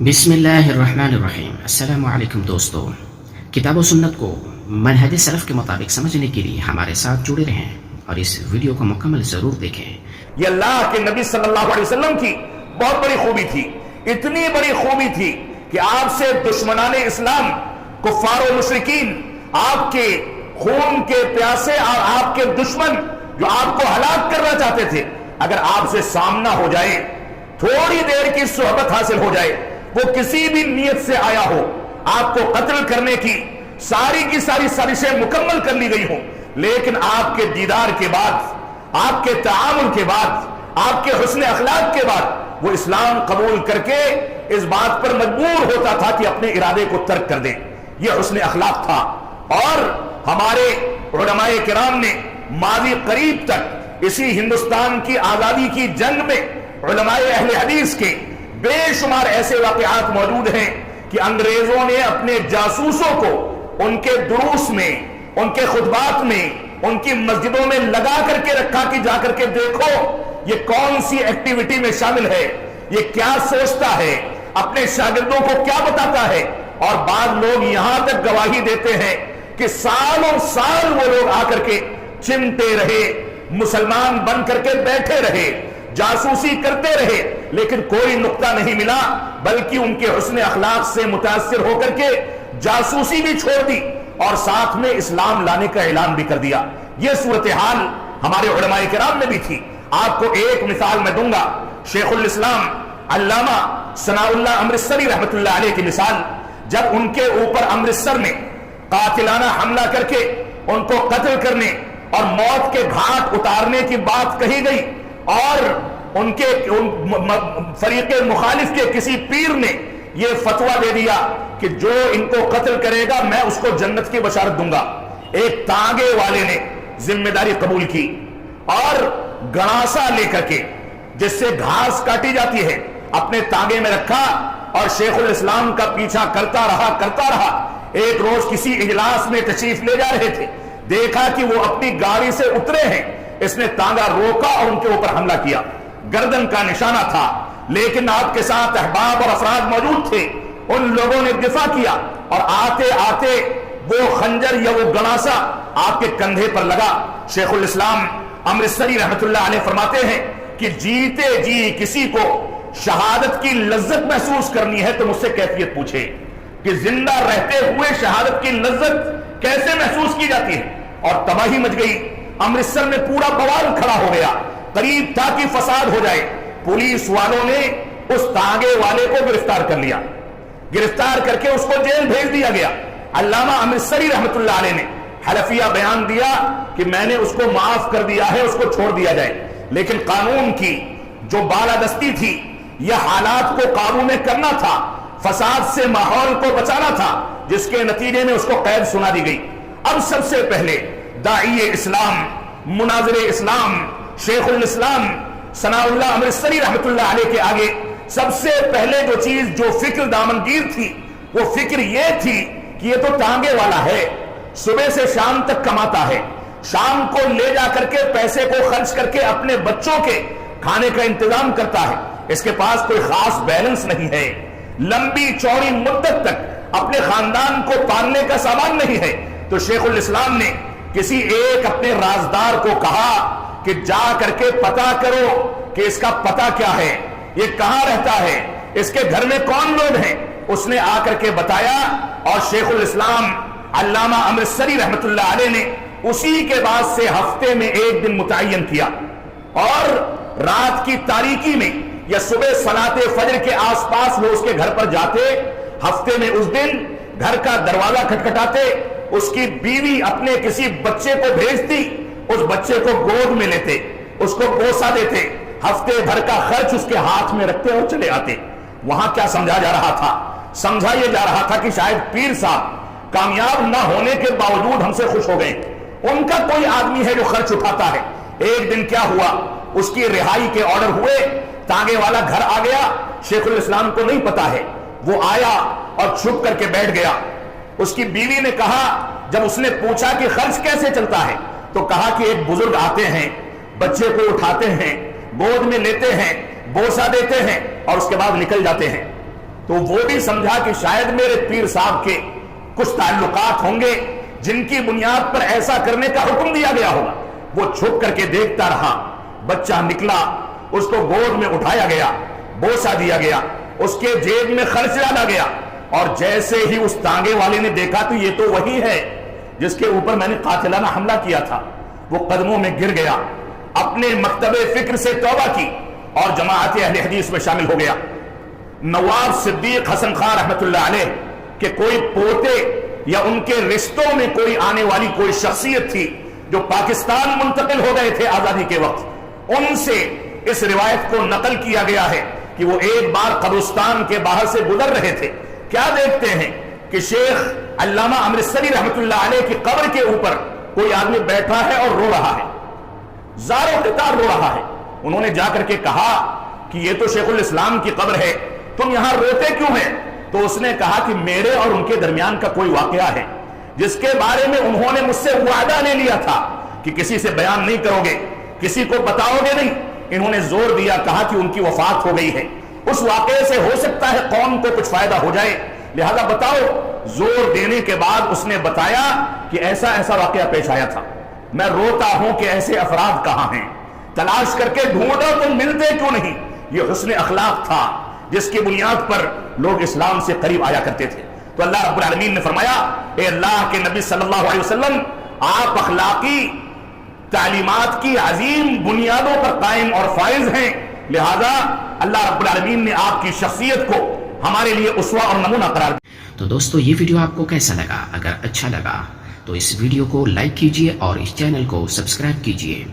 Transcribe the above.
بسم اللہ الرحمن الرحیم۔ السلام علیکم دوستو، کتاب و سنت کو منہج سلف کے مطابق سمجھنے کے لیے ہمارے ساتھ جڑے رہیں اور اس ویڈیو کو مکمل ضرور دیکھیں۔ یہ اللہ کے نبی صلی اللہ علیہ وسلم کی بہت بڑی خوبی تھی، اتنی بڑی خوبی تھی کہ آپ سے دشمنان اسلام، کفار و مشرکین، آپ کے خون کے پیاسے اور آپ کے دشمن جو آپ کو ہلاک کرنا چاہتے تھے، اگر آپ سے سامنا ہو جائے، تھوڑی دیر کی صحبت حاصل ہو جائے، وہ کسی بھی نیت سے آیا ہو، آپ کو قتل کرنے کی ساری سازشیں مکمل کر لی گئی ہوں، لیکن آپ کے دیدار کے بعد، آپ کے تعامل کے بعد، آپ کے حسن اخلاق کے بعد وہ اسلام قبول کر کے اس بات پر مجبور ہوتا تھا کہ اپنے ارادے کو ترک کر دیں۔ یہ حسن اخلاق تھا، اور ہمارے علماء کرام نے ماضی قریب تک اسی ہندوستان کی آزادی کی جنگ میں علماء اہل حدیث کے بے شمار ایسے واقعات موجود ہیں کہ انگریزوں نے اپنے جاسوسوں کو ان کے دروس میں، ان کے خطبات میں، ان کی مسجدوں میں لگا کر کے رکھا کہ جا کر کے دیکھو یہ کون سی ایکٹیویٹی میں شامل ہے، یہ کیا سوچتا ہے، اپنے شاگردوں کو کیا بتاتا ہے۔ اور بعض لوگ یہاں تک گواہی دیتے ہیں کہ سالوں سال وہ لوگ آ کر کے چنتے رہے، مسلمان بن کر کے بیٹھے رہے، جاسوسی کرتے رہے، لیکن کوئی نقطہ نہیں ملا، بلکہ ان کے حسن اخلاق سے متاثر ہو کر کے جاسوسی بھی چھوڑ دی اور ساتھ میں اسلام لانے کا اعلان بھی کر دیا۔ یہ صورتحال ہمارے علماء کرام میں بھی تھی۔ آپ کو ایک مثال میں دوں گا، شیخ الاسلام علامہ ثناء اللہ امرتسری رحمۃ اللہ علیہ کی مثال۔ جب ان کے اوپر امرتسر میں قاتلانہ حملہ کر کے ان کو قتل کرنے اور موت کے گھاٹ اتارنے کی بات کہی گئی، اور ان کے فریق مخالف کے کسی پیر نے یہ فتویٰ دے دیا کہ جو ان کو قتل کرے گا میں اس کو جنت کی بشارت دوں گا، ایک تانگے والے نے ذمہ داری قبول کی اور گڑاسا لے کر کے، جس سے گھاس کاٹی جاتی ہے، اپنے تانگے میں رکھا اور شیخ الاسلام کا پیچھا کرتا رہا۔ ایک روز کسی اجلاس میں تشریف لے جا رہے تھے، دیکھا کہ وہ اپنی گاڑی سے اترے ہیں، اس نے تانگا روکا اور ان کے اوپر حملہ کیا۔ گردن کا نشانہ تھا، لیکن آپ کے ساتھ احباب اور افراد موجود تھے، ان لوگوں نے دفاع کیا اور آتے آتے وہ خنجر یا وہ گڑاسا آپ کے کندھے پر لگا۔ شیخ الاسلام امرتسری رحمۃ اللہ علیہ فرماتے ہیں کہ جیتے جی کسی کو شہادت کی لذت محسوس کرنی ہے تو مجھ سے کیفیت پوچھے کہ زندہ رہتے ہوئے شہادت کی لذت کیسے محسوس کی جاتی ہے۔ اور تباہی مچ گئی، امرتسر میں پورا بوال کھڑا ہو گیا، قریب تھا کہ فساد ہو جائے۔ پولیس والوں نے اس تانگے والے کو گرفتار کر لیا، گرفتار کر کے اس کو جیل بھیج دیا گیا۔ علامہ امرتسری رحمۃ اللہ علیہ نے حلفیہ بیان دیا کہ میں نے اس کو معاف کر دیا ہے، اس کو چھوڑ دیا جائے، لیکن قانون کی جو بالادستی تھی، یہ حالات کو قابو میں کرنا تھا، فساد سے ماحول کو بچانا تھا، جس کے نتیجے میں اس کو قید سنا دی گئی۔ اب سب سے پہلے داعی اسلام، مناظر اسلام، شیخ الاسلام ثناء اللہ امرتسری رحمۃ اللہ علیہ کے آگے سب سے پہلے جو چیز، جو فکر دامنگیر تھی، وہ فکر یہ تھی کہ یہ تو تانگے والا ہے، صبح سے شام تک کماتا ہے، شام کو لے جا کر کے پیسے کو خرچ کر کے اپنے بچوں کے کھانے کا انتظام کرتا ہے، اس کے پاس کوئی خاص بیلنس نہیں ہے، لمبی چوڑی مدت تک اپنے خاندان کو پالنے کا سامان نہیں ہے۔ تو شیخ الاسلام نے کسی ایک اپنے رازدار کو کہا کہ جا کر کے پتہ کرو کہ اس کا پتہ کیا ہے، یہ کہاں رہتا ہے، اس کے گھر میں کون لوگ ہیں۔ اس نے آ کر کے بتایا، اور شیخ الاسلام علامہ امرتسری رحمۃ اللہ علیہ نے اسی کے بعد سے ہفتے میں ایک دن متعین کیا، اور رات کی تاریکی میں یا صبح صلاۃ فجر کے آس پاس وہ اس کے گھر پر جاتے، ہفتے میں اس دن گھر کا دروازہ کھٹکھٹاتے، اس کی بیوی اپنے کسی بچے کو بھیجتی، اس بچے کو گود میں لیتے، اس کو بوسہ دیتے، ہفتے بھر کا خرچ اس کے ہاتھ میں رکھتے اور چلے آتے۔ وہاں کیا سمجھا جا رہا تھا؟ سمجھا یہ جا رہا تھا کہ شاید پیر صاحب کامیاب نہ ہونے کے باوجود ہم سے خوش ہو گئے، ان کا کوئی آدمی ہے جو خرچ اٹھاتا ہے۔ ایک دن کیا ہوا، اس کی رہائی کے آرڈر ہوئے، تانگے والا گھر آ گیا، شیخ الاسلام کو نہیں پتا ہے، وہ آیا اور چھپ کر کے بیٹھ گیا۔ اس کی بیوی نے کہا، جب اس نے پوچھا کہ خرچ کیسے چلتا ہے، تو کہا کہ ایک بزرگ آتے ہیں، بچے کو اٹھاتے ہیں، گود میں لیتے ہیں، بوسہ دیتے ہیں اور اس کے بعد نکل جاتے ہیں۔ تو وہ بھی سمجھا کہ شاید میرے پیر صاحب کے کچھ تعلقات ہوں گے جن کی بنیاد پر ایسا کرنے کا حکم دیا گیا ہوگا. وہ چھپ کر کے دیکھتا رہا. بچہ نکلا, اس کو گود میں اٹھایا گیا, بوسا دیا گیا, اس کے جیب میں خرچ ڈالا گیا, اور جیسے ہی اس تانگے والے نے دیکھا تو یہ تو وہی ہے جس کے اوپر میں نے قاتلانہ حملہ کیا تھا. وہ قدموں میں گر گیا, اپنے مکتب فکر سے توبہ کی اور جماعت اہل حدیث میں شامل ہو گیا. نواب صدیق حسن خان رحمت اللہ علیہ کہ کوئی پوتے یا ان کے رشتوں میں کوئی آنے والی کوئی شخصیت تھی جو پاکستان منتقل ہو گئے تھے آزادی کے وقت, ان سے اس روایت کو نقل کیا گیا ہے کہ وہ ایک بار قبرستان کے باہر سے گزر رہے تھے. کیا دیکھتے ہیں کہ شیخ علامہ امرتسری رحمت اللہ علیہ کی قبر کے اوپر کوئی آدمی بیٹھا ہے اور رو رہا ہے, زار و قطار رو رہا ہے. انہوں نے جا کر کے کہا کہ یہ تو شیخ الاسلام کی قبر ہے, تم یہاں روتے کیوں ہیں؟ تو اس نے کہا کہ میرے اور ان کے درمیان کا کوئی واقعہ ہے جس کے بارے میں انہوں نے مجھ سے وعدہ لے لیا تھا کہ کسی سے بیان نہیں کرو گے, کسی کو بتاؤ گے نہیں. انہوں نے زور دیا, کہا کہ ان کی وفات ہو گئی ہے, اس واقعے سے ہو سکتا ہے قوم کو کچھ فائدہ ہو جائے, لہذا بتاؤ. زور دینے کے بعد اس نے بتایا کہ ایسا ایسا واقعہ پیش آیا تھا, میں روتا ہوں کہ ایسے افراد کہاں ہیں, تلاش کر کے ڈھونڈو تو ملتے کیوں نہیں. یہ حسن اخلاق تھا جس کی بنیاد پر لوگ اسلام سے قریب آیا کرتے تھے. تو اللہ رب العالمین نے فرمایا, اے اللہ کے نبی صلی اللہ علیہ وسلم, آپ اخلاقی تعلیمات کی عظیم بنیادوں پر قائم اور فائز ہیں, لہذا اللہ رب العالمین نے آپ کی شخصیت کو ہمارے لیے اسوہ اور نمونہ قرار دیا. تو دوستو یہ ویڈیو آپ کو کیسا لگا؟ اگر اچھا لگا تو اس ویڈیو کو لائک کیجئے اور اس چینل کو سبسکرائب کیجئے.